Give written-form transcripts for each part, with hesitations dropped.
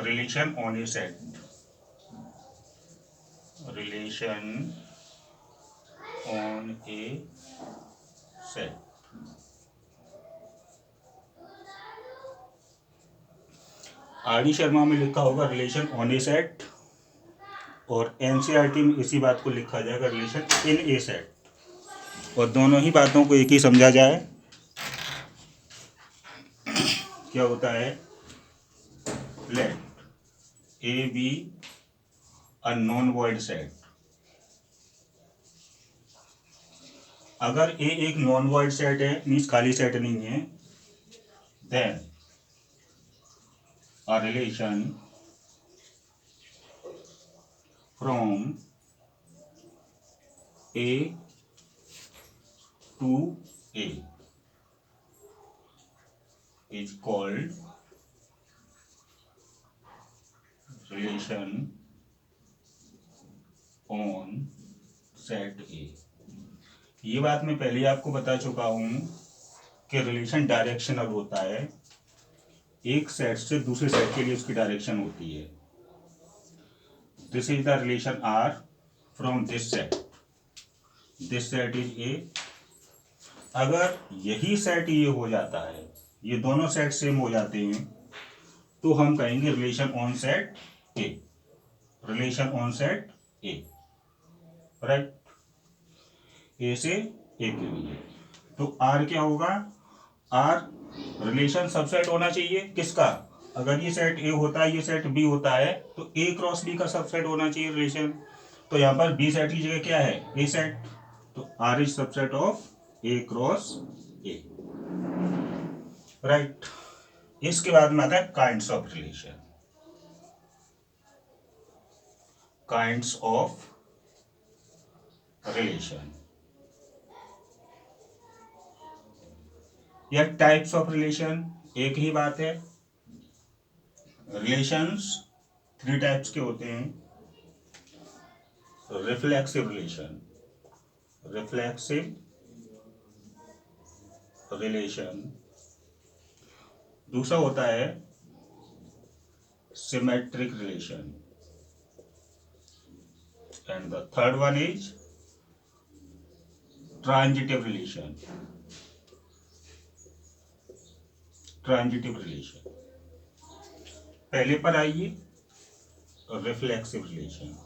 relation on a set, relation on a set. R D Sharma में लिखा होगा relation on A set, और NCERT में इसी बात को लिखा जाएगा रिलेशन इन ए सेट। और दोनों ही बातों को एक ही समझा जाए, क्या होता है, let A be a non void set. अगर ए एक नॉन वॉइड सेट है, मीन्स खाली सेट नहीं है, then a relation from A to A is called relation on set A। ये बात मैं पहले आपको बता चुका हूं कि रिलेशन डायरेक्शनल होता है, एक सेट से दूसरे सेट के लिए उसकी डायरेक्शन होती है। This is the relation R from this set is A। अगर यही सेट ये हो जाता है, ये दोनों सेट सेम हो जाते हैं, तो हम कहेंगे relation on set A, relation on set A, right, A से ए के लिए। तो आर क्या होगा, आर रिलेशन सबसेट होना चाहिए किसका, अगर ये सेट ए होता है, ये सेट बी होता है, तो ए क्रॉस बी का सबसेट होना चाहिए रिलेशन। तो यहाँ पर बी सेट की जगह क्या है, ए सेट, तो R is subset of A cross A, right. इसके बाद में आता है kinds of relation, kinds of relation या टाइप्स ऑफ रिलेशन, एक ही बात है। रिलेशंस 3 टाइप्स के होते हैं। रिफ्लेक्सिव रिलेशन, रिफ्लेक्सिव रिलेशन, दूसरा होता है symmetric relation, and the third one is transitive relation, transitive relation. पहले पर आइए, रिफ्लेक्सिव रिलेशन।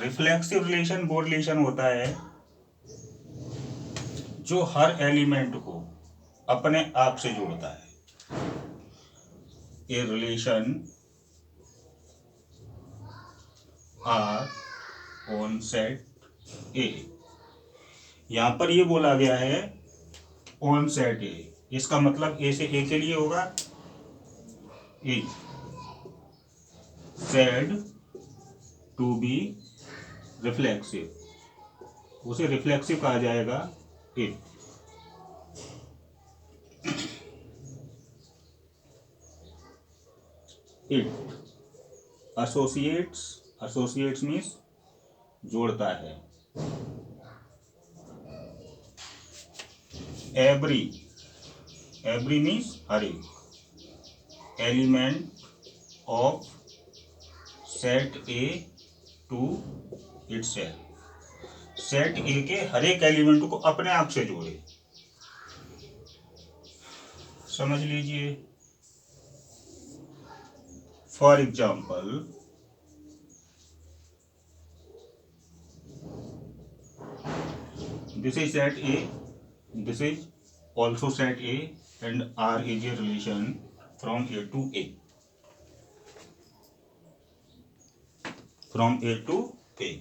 रिफ्लेक्सिव रिलेशन वो रिलेशन होता है जो हर एलिमेंट को अपने आप से जोड़ता है। A relation R on set A, यहां पर ये बोला गया है ऑन सेट ए, इसका मतलब ए से ए के लिए होगा ए सेड टू बी रिफ्लेक्सिव, उसे रिफ्लेक्सिव कहा जाएगा इफ इट एसोसिएट्स मीन्स जोड़ता है, एवरी मीन्स हर एक element of set A to itself, set A के हर एक एलिमेंट को अपने आप से जोड़े। समझ लीजिए, for example this is set A, this is also set A, and R is a relation from A to A, from A to A।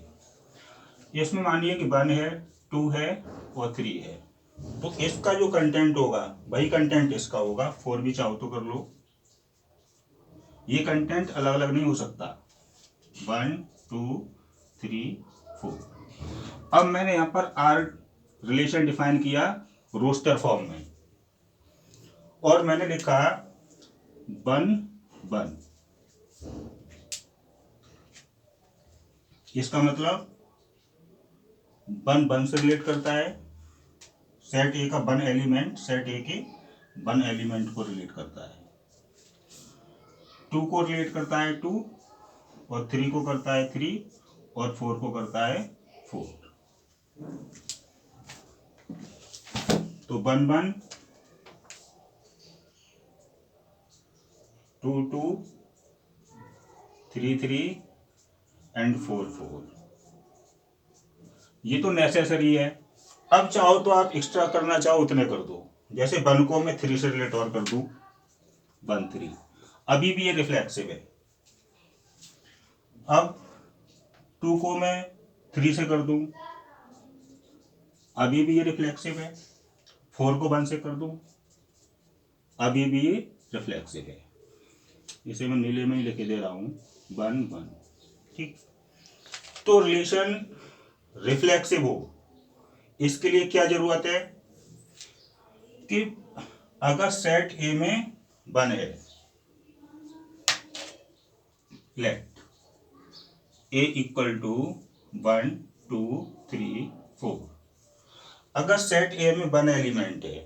इसमें मानिए कि 1 है, 2 है और 3 है, तो इसका जो कंटेंट होगा वही कंटेंट इसका होगा। 4 भी चाहो तो कर लो, ये कंटेंट अलग अलग नहीं हो सकता। 1 2 3 4। अब मैंने यहाँ पर R रिलेशन डिफाइन किया रोस्टर फॉर्म में, और मैंने लिखा 1 1, इसका मतलब वन वन से रिलेट करता है, सेट ए का वन एलिमेंट सेट ए के वन एलिमेंट को रिलेट करता है, टू को रिलेट करता है टू, और थ्री को करता है थ्री, और फोर को करता है फोर। तो one one, two two, three three and four four, ये तो नेसेसरी है। अब चाहो तो आप एक्स्ट्रा करना चाहो उतने कर दो, जैसे वन को मैं थ्री से रिलेट और कर दूं, वन थ्री, अभी भी ये रिफ्लेक्सिव है। अब टू को मैं थ्री से कर दूं, अभी भी ये रिफ्लेक्सिव है। फोर को वन से कर दूं, अभी भी ये रिफ्लेक्सिव है। इसे मैं नीले में ही लिख दे रहा हूं, वन वन। ठीक, तो रिलेशन रिफ्लेक्सिव हो, इसके लिए क्या जरूरत है कि अगर सेट ए में वन है, let A equal to one two three four, अगर सेट ए में वन एलिमेंट है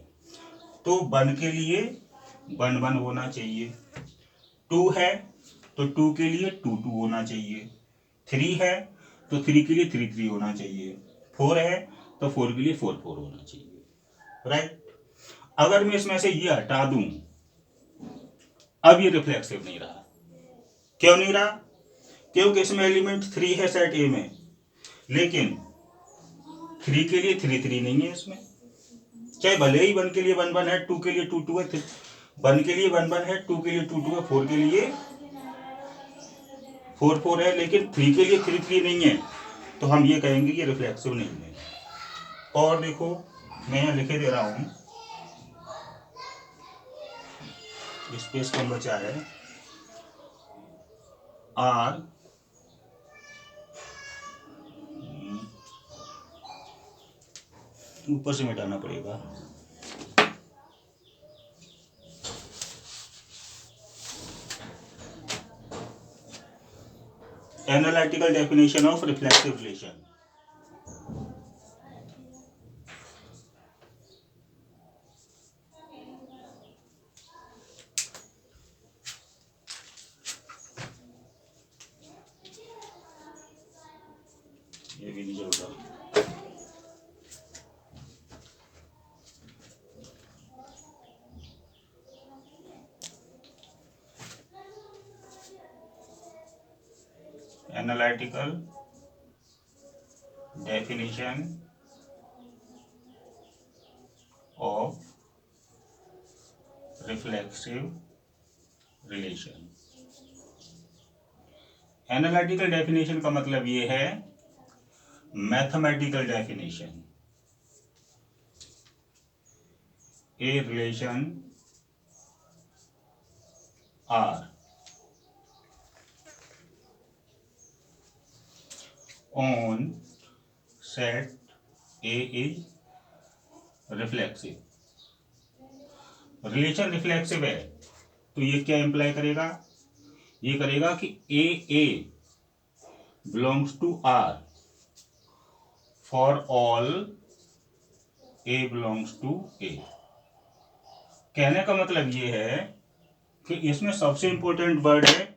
तो वन के लिए वन वन होना चाहिए, टू है तो टू के लिए टू टू होना चाहिए, थ्री है तो थ्री के लिए थ्री थ्री होना चाहिए, फोर है तो फोर के लिए फोर फोर होना चाहिए। राइट, अगर मैं इसमें से ये हटा दूं, अब ये रिफ्लेक्सिव नहीं रहा। क्यों नहीं रहा? क्योंकि इसमें एलिमेंट थ्री है सेट ए में, लेकिन थ्री के लिए थ्री थ्री नहीं है इसमें। चाहे भले ही वन के लिए वन वन है, टू के लिए टू टू है, वन के लिए वन वन है, टू के लिए टू टू है, फोर के लिए फोर फोर है, लेकिन थ्री के लिए थ्री थ्री नहीं है, तो हम ये कहेंगे कि रिफ्लेक्सिव नहीं है। और देखो मैं यहाँ लिखे दे रहा हूँ, स्पेस कम बचा है, आर ऊपर से मिटाना पड़ेगा, analytical definition of reflexive relation. ये भी नहीं चल रहा। Analytical definition of reflexive relation. Analytical definition का मतलब ये है mathematical definition, A relation R on set A is reflexive। Relation reflexive है तो ये क्या इंप्लाई करेगा? ये करेगा कि A belongs to R for all A belongs to A. कहने का मतलब ये है कि इसमें सबसे इंपॉर्टेंट वर्ड है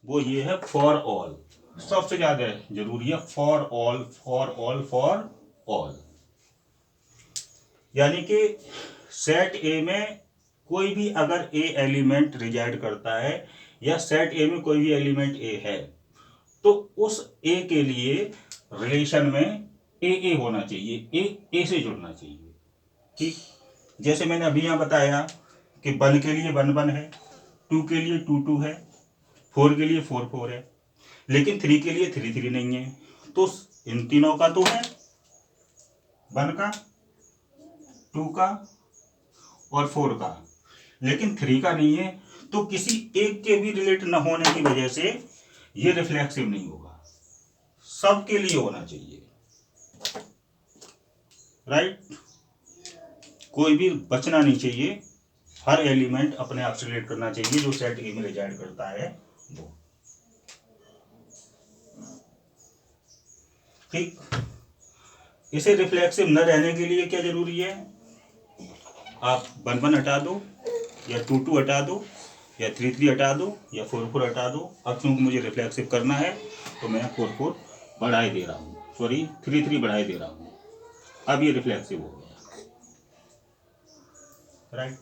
वो ये है फॉर ऑल, सबसे ज्यादा जरूरी है for all, for all, for all. यानी कि सेट ए में कोई भी अगर ए एलिमेंट रिजाइड करता है या सेट ए में कोई भी एलिमेंट ए है तो उस ए के लिए रिलेशन में ए होना चाहिए, ए से जुड़ना चाहिए। ठीक, जैसे मैंने अभी यहाँ बताया कि वन के लिए वन वन है, टू के लिए टू टू है, फोर के लिए फोर फोर है, लेकिन थ्री के लिए थ्री थ्री नहीं है। तो इन तीनों का तो है, वन का, टू का और फोर का, लेकिन थ्री का नहीं है। तो किसी एक के भी रिलेट न होने की वजह से ये रिफ्लेक्सिव नहीं होगा, सबके लिए होना चाहिए। राइट, कोई भी बचना नहीं चाहिए, हर एलिमेंट अपने आप से रिलेट करना चाहिए जो सेट ए में रिजाइड करता है वो। ठीक, इसे रिफ्लेक्सिव न रहने के लिए क्या जरूरी है, आप 1 1 हटा दो या 2 2 हटा दो या 3 3 हटा दो या 4 4 हटा दो। अब क्योंकि मुझे रिफ्लेक्सिव करना है तो मैं 4 4 बढ़ाई दे रहा हूँ, सॉरी 3 3 बढ़ाई दे रहा हूँ। अब ये रिफ्लेक्सिव हो गया, right.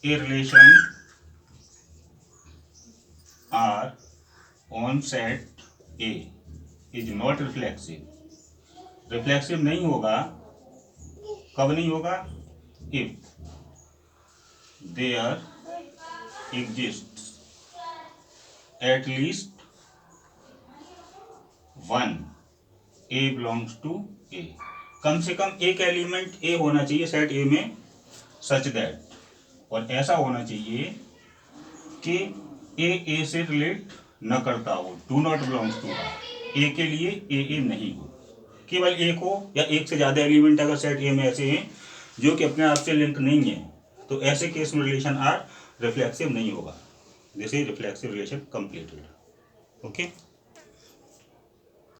A relation R on set A is not reflexive. Reflexive नहीं होगा, कब नहीं होगा, if there exists at least one a belongs to a। कम से कम एक एलिमेंट a होना चाहिए सेट a में, सच दैट, और ऐसा होना चाहिए कि a से रिलेट न करता हो, do not belongs to a के लिए a नहीं हो। केवल एक हो या एक से ज़्यादा एलिमेंट अगर सेट ए में ऐसे हैं जो कि अपने आप से लिंक नहीं है, तो ऐसे केस में रिलेशन आर रिफ्लेक्सिव नहीं होगा। This is reflexive relation completed. Okay.